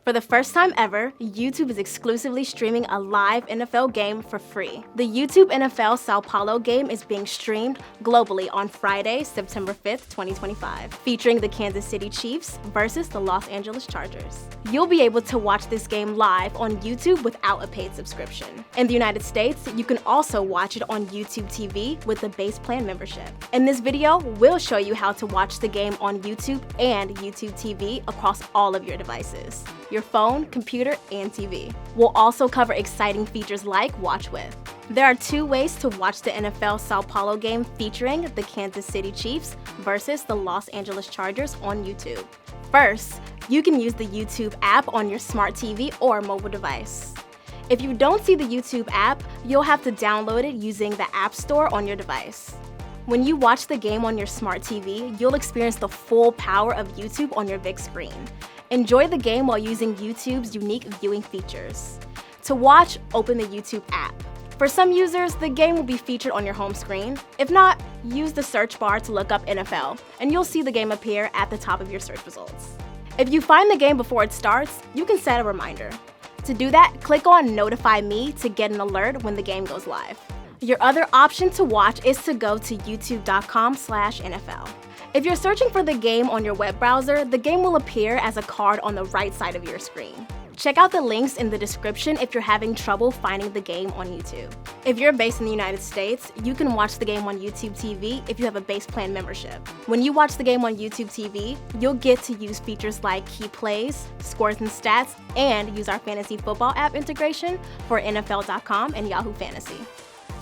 For the first time ever, YouTube is exclusively streaming a live NFL game for free. The YouTube NFL Sao Paulo game is being streamed globally on Friday, September 5th, 2025, featuring the Kansas City Chiefs versus the Los Angeles Chargers. You'll be able to watch this game live on YouTube without a paid subscription. In the United States, you can also watch it on YouTube TV with a base plan membership. In this video, we'll show you how to watch the game on YouTube and YouTube TV across all of your devices. Your phone, computer, and TV. We'll also cover exciting features like Watch With. There are two ways to watch the NFL Sao Paulo game featuring the Kansas City Chiefs versus the Los Angeles Chargers on YouTube. First, you can use the YouTube app on your smart TV or mobile device. If you don't see the YouTube app, you'll have to download it using the App Store on your device. When you watch the game on your smart TV, you'll experience the full power of YouTube on your big screen. Enjoy the game while using YouTube's unique viewing features. To watch, open the YouTube app. For some users, the game will be featured on your home screen. If not, use the search bar to look up NFL, and you'll see the game appear at the top of your search results. If you find the game before it starts, you can set a reminder. To do that, click on Notify Me to get an alert when the game goes live. Your other option to watch is to go to youtube.com/NFL. If you're searching for the game on your web browser, the game will appear as a card on the right side of your screen. Check out the links in the description if you're having trouble finding the game on YouTube. If you're based in the United States, you can watch the game on YouTube TV if you have a base plan membership. When you watch the game on YouTube TV, you'll get to use features like key plays, scores and stats, and use our fantasy football app integration for NFL.com and Yahoo Fantasy.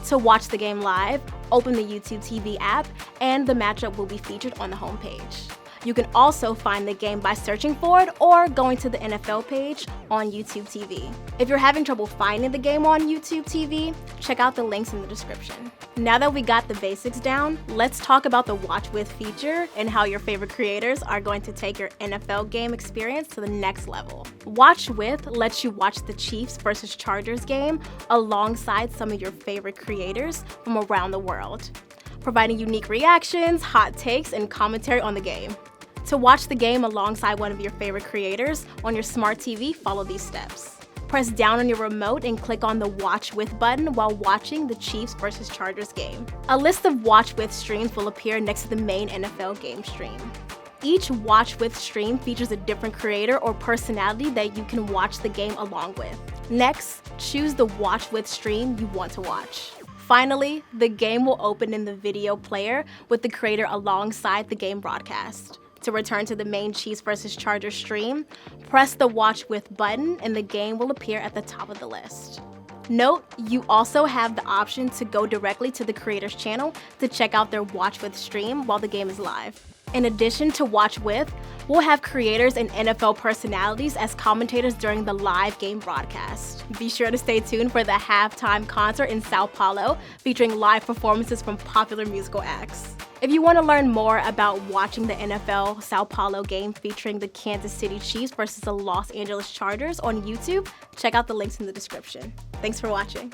To watch the game live, open the YouTube TV app, and the matchup will be featured on the homepage. You can also find the game by searching for it or going to the NFL page on YouTube TV. If you're having trouble finding the game on YouTube TV, check out the links in the description. Now that we got the basics down, let's talk about the Watch With feature and how your favorite creators are going to take your NFL game experience to the next level. Watch With lets you watch the Chiefs versus Chargers game alongside some of your favorite creators from around the world, providing unique reactions, hot takes, and commentary on the game. To watch the game alongside one of your favorite creators on your smart TV, follow these steps. Press down on your remote and click on the Watch With button while watching the Chiefs versus Chargers game. A list of Watch With streams will appear next to the main NFL game stream. Each Watch With stream features a different creator or personality that you can watch the game along with. Next, choose the Watch With stream you want to watch. Finally, the game will open in the video player with the creator alongside the game broadcast. To return to the main Chiefs vs. Chargers stream, press the Watch With button and the game will appear at the top of the list. Note, you also have the option to go directly to the creator's channel to check out their Watch With stream while the game is live. In addition to Watch With, we'll have creators and NFL personalities as commentators during the live game broadcast. Be sure to stay tuned for the halftime concert in Sao Paulo, featuring live performances from popular musical acts. If you want to learn more about watching the NFL Sao Paulo game featuring the Kansas City Chiefs versus the Los Angeles Chargers on YouTube, check out the links in the description. Thanks for watching.